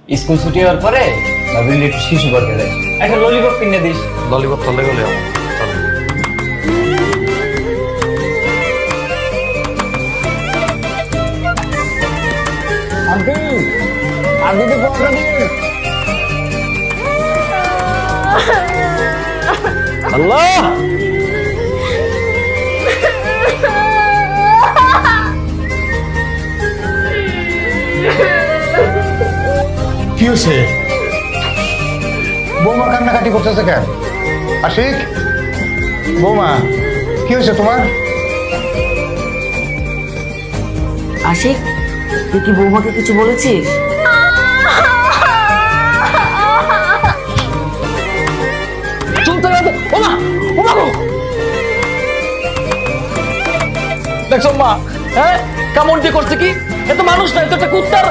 School ছুটি হওয়ার পরে ভাবিলি একটু শিশু করতে যাই, একটা ললিপপ কিনে দিস। ললিপপ চলে গেলে চলো। আন্টি আন্টিকে পড়াটা দিন। আল্লাহ কি হয়েছে? বৌমা কান্নাকাটি করতেছে কেন? আশিক, বৌমা কি হয়েছে তোমার? আশিক, তুই কি বৌমাকে কিছু বলেছিস? চলতে গেলে ওমা ওমা গো, দেখছো মা? হ্যাঁ কেমনটি করছে কি? এ তো মানুষ না, এ তো একটা কুত্তার